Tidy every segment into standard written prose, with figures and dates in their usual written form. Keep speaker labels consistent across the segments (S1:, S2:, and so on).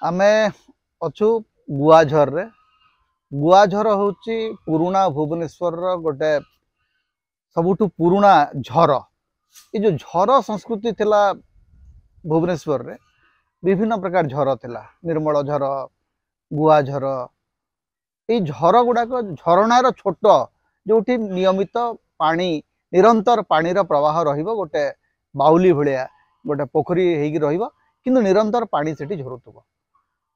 S1: आमे अच्छु गुआझर रे। गुआझर हूँ पुराणा भुवनेश्वर गोटे सबुठु पुराणा झर। ये जो झर संस्कृति थिला भुवनेश्वर रे विभिन्न प्रकार झर थिला, निर्मल झर, गुआझर। ये झर गुड़ाक झरणार छोट जो नियमित पानी निरंतर पानी प्रवाह रहिबो, गोटे बाउली भलिया गोटे पोखरी हेगी रहिबो, किंतु निरंतर पानी सेठी झरुथबो।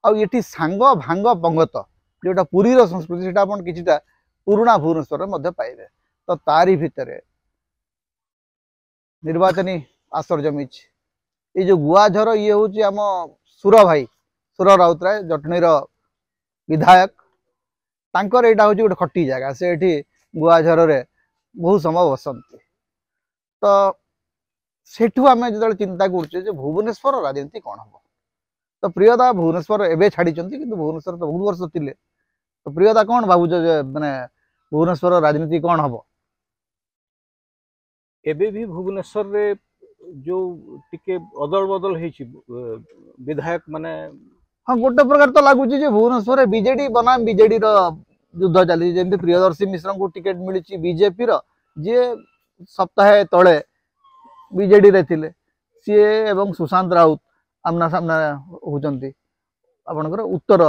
S1: आउ ये सांग भांग पंगत जोटा पुरीर संस्कृति से आप किछिटा पुराणा भुवनेश्वर में पाइबे। तो तारी भितर निर्वाचनी आसर जमी ये जो गुआझर ये हूँ आम सुर भाई सुर राउतराय जटणीर विधायक तांकर एटा हूँ गोटे खटी जगह से गुआझर रे बहुत समय बसंती। तो सेठू आम जो चिंता करुचे भुवनेश्वर राजनीति कौन हम। तो प्रियदा भुवनेश्वर एवं छाड़ी किंतु भुवनेश्वर तो बहुत वर्ष थिले। तो प्रियदा कौन भावुच माने भुवनेश्वर राजनीति कौन हम?
S2: एबे भी भुवनेश्वर रे जो टिके अदल बदल विधायक माने
S1: हाँ गोटे प्रकार तो लगुच भुवनेश्वर बीजेडी बनाम बीजेडी युद्ध चली। जमी प्रियदर्शी मिश्र को टिकेट मिली बीजेपी जे सप्ताह तले बीजेडी रे थिले सी एवं सुशांत राउत आमना सामना होचंती आपनकर उत्तर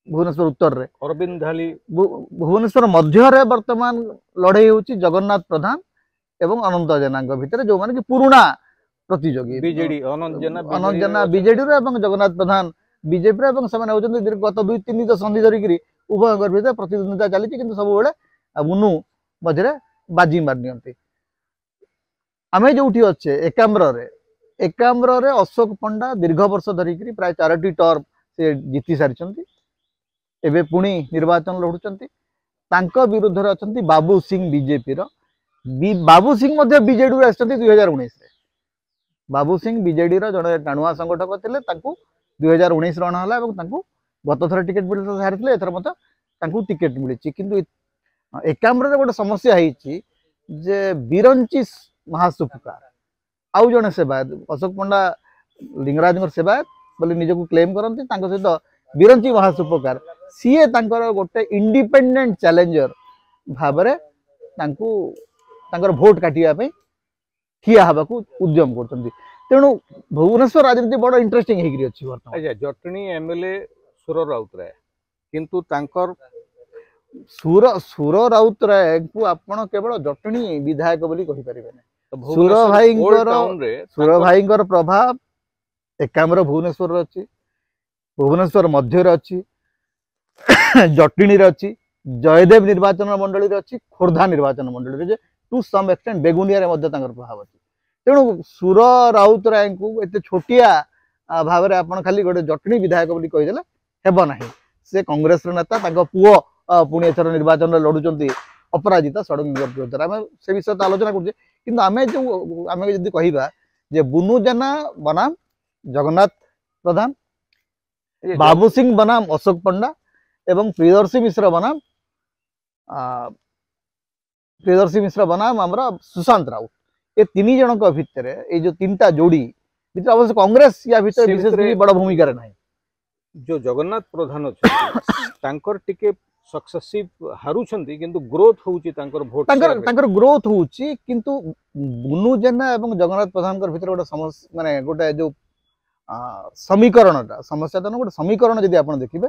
S1: भुवनेश्वर उत्तर रे।
S2: अरविंद धाली
S1: भुवनेश्वर मध्य रे वर्तमान लड़ाई होची जगन्नाथ प्रधान एवं अनंत जेना भितर जो माने कि पुराणा प्रतियोगी
S2: बीजेडी
S1: अनंत जेना बीजेडी रे एवं जगन्नाथ प्रधान बीजेपी रे एवं समान होचंती गत 2-3 दशंधि धरिकी उभय भितर प्रतिद्वंदिता चली किंतु सब बेले मुनु मझे बाजी मारनियंती। आमे जोठी अच्छे एकाम्र रे अशोक पंडा दीर्घ वर्ष धरिकी प्राय 4टी टर्म से जीति सारी एबे पुणी निर्वाचन लड़ुचंती। तांको विरुद्ध रे अछंती बाबू सिंह बीजेपी रो। बाबू सिंह मध्य बीजेडी रे आछंती 2019 रे। बाबू सिंह बीजेडी रो जने टाणुआ संगठक थिले, तांको 2019 रण हला एवं तांको गत थर टिकेट मिलि हारिथिले, एथर मत तांको टिकेट मिलिछि। किंतु एकाम्र रे गोटे समस्या हिची जे बिरंची महासुपुकार आउ जने सेवायत अशोक पंडा लिंगराज सेवायत बोले निजको क्लेम करती सहित बिरंची महासुपकार सीए गोटे इंडिपेंडेंट चैलेंजर भाव भोट काटिया ठिया हवा उद्यम कर। तेणु भुवनेश्वर राजनीति बड़ इंटरेस्टिंग होगी।
S2: जटणी एमएलए सुर राउतराय किंतु तांकर
S1: सुर राउतराय को आपण केवल जटणी विधायक बोली कहि परिबेने। सुर भाई प्रभाव एकाम्र भुवनेश्वर अच्छी, भुवनेश्वर मध्य अच्छी, जटणी अच्छी, जयदेव निर्वाचन मंडली अच्छी, खोर्धा निर्वाचन मंडली टू सम एक्सटेंट बेगुनिया प्रभाव अच्छी। तेणु सुर राउतराय को एत छोटिया भाव में आप खाली गोटे जटणी विधायक बोली कहीदेले हेब ना। से कांग्रेस नेता पुओ पुणी एथर निर्वाचन लड़ुंट अपराजिता षडंगी आम से विषय तो आलोचना करुचे। किंतु आमे जो आमे जदि कहिबा जे बुनु जेना बनाम जगन्नाथ प्रधान, बाबू सिंह बनाम अशोक पंडा एवं प्रियदर्शी मिश्र बनाम हमरा सुशांत राउत, ये 3 जन भितर ये जो 3टा जोड़ी भितर अवश्य कांग्रेस या भितर विशेष बड़ भूमिका रे नहीं।
S2: जो जगन्नाथ प्रधान अच्छे टिके सक्सेसिव हारुछंती किंतु ग्रोथ होउची तांकर
S1: ग्रोथ होउची। किंतु बुनु जेना एवं जगन्नाथ प्रधान भीतर गोटे समस्या माने गोटे जो समीकरणटा समस्या तो गोटे समीकरण जदि आपण देखिबे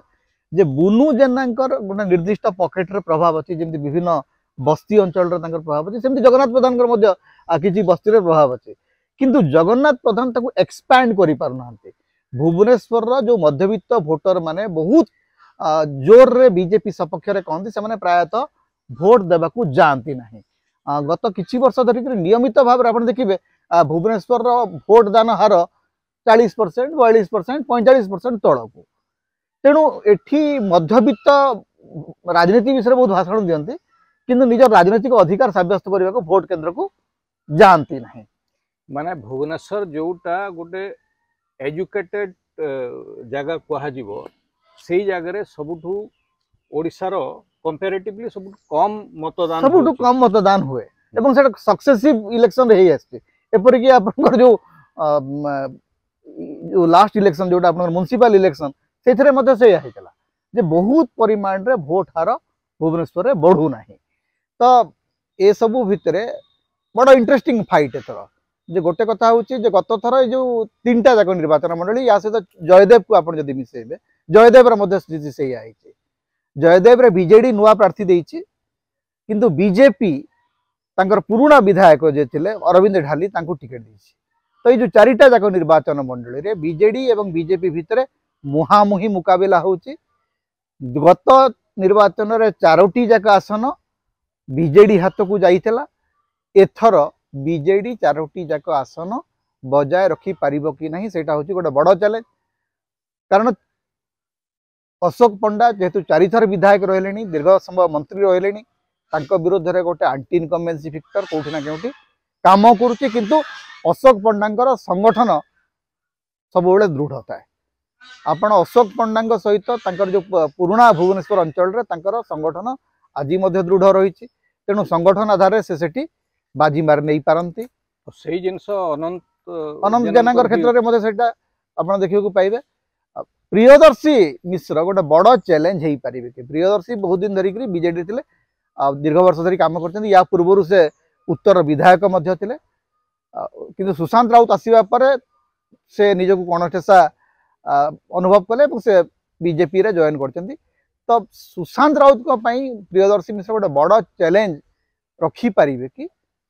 S1: जे बुनु जेनांकर गोटे निर्दिष्ट पॉकेट रे प्रभाव अछि, जेमति विभिन्न बस्ती अंचल रे तांकर प्रभाव अछि, सेमति जगन्नाथ प्रधान मध्य किछि बस्ती रे प्रभाव अछि। किंतु जगन्नाथ प्रधान ताकू एक्सपैंड करि पारु नाहंती। भुवनेश्वर रो जो मध्यवित्त वोटर माने बहुत जोर रे बीजेपी सपक्ष रे कहंती से माने प्रायतः भोट देबाकू जानती नहीं। गत किछि वर्ष धरिक नियमित भाव आपण देखिबे भुवनेश्वर रो भोट दान हार 40%, 42%, 45% तळकू। तेणु एठी मध्यवित्त राजनीति विषय बहुत भाषण दियंती किंतु निज राजनीतिक अधिकार साब्यस्त करने को भोट केंद्र को जानती नहीं।
S2: माने भुवनेश्वर जोटा गोटे एजुकेटेड जगह कह से जगह सबुठू ओडिशार कंपैरेटिवली सबुठू कम मतदान हुए एवं से सक्सेसिव इलेक्शन रे आछे। एपरिक आपनकर जो
S1: जो लास्ट इलेक्शन जोटा आपन म्युनिसिपल इलेक्शन से मध्य से होता जे बहुत परिमाण रे भोट हार भुवनेश्वर रे बढ़ू ना तो ए सबू भितर बड़ इंटरेस्टिंग फाइट एथर जे गोटे कथा हूँ गत थर जो 3टा जाक निर्वाचन मंडली या सहित जयदेव को आप मिसेबे जयदेव स्थिति से जयदेव बीजेडी नुआ प्रार्थी देइछि किंतु बीजेपी तांकर पुराना विधायक जे थिले अरविंद ढाली तांको टिकेट देइछि तो ये जो 4टा जाक निर्वाचन मंडली रे बीजेडी एवं बीजेपी भितर मुहामुही मुकाबला होछि गत निर्वाचन रे 4टी जाक आसन बीजेडी हाथ को जाइथिला एथर बीजेडी 4टी जाक आसन बजाय रखी पारिबो कि नहीं सेटा होछि गोटे बड़ चैलेंज कारण अशोक पंडा जेहेतु 4 थर विधायक रहे दीर्घ समय मंत्री रहे विरोध में गोटे आंटी इनकम्बेन्सी फैक्टर कौटी ना कौटी काम करुच्ची किंतु अशोक पंडा संगठन सब दृढ़ थाए आपण अशोक पंडा सहित जो पुराना भुवनेश्वर अंचल संगठन आज दृढ़ रही तेणु संगठन आधार से बाजी मार नहीं पारती
S2: से जिनस
S1: अनंत जेना क्षेत्र में आप देखा पाइबे प्रियदर्शी मिश्र गोटे बड़ चैलेंज हो पारे कि प्रियदर्शी बहुत दिन धरिक बीजेडी थे दीर्घ वर्ष धरी काम करते या पूर्व से उत्तर विधायक थे किंतु सुशांत राउत आसवा पर से निजक कणठेसा अनुभव कले से बीजेपी रे जॉइन करछंती तो सुशांत राउत को प्रियदर्शी मिश्र गोटे बड़ चैलेंज रखी पारिबे कि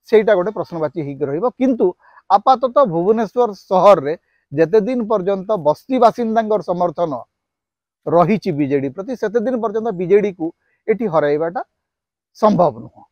S1: सेटा गोटे प्रश्नवाची होकर रहिबो किंतु आपातत भुवनेश्वर सहर रे जेते दिन पर्यंत बस्ती बासिंदा समर्थन रही बीजेडी प्रति सेते दिन पर्यंत बीजेडी को एटी हराइबाटा संभव नुह।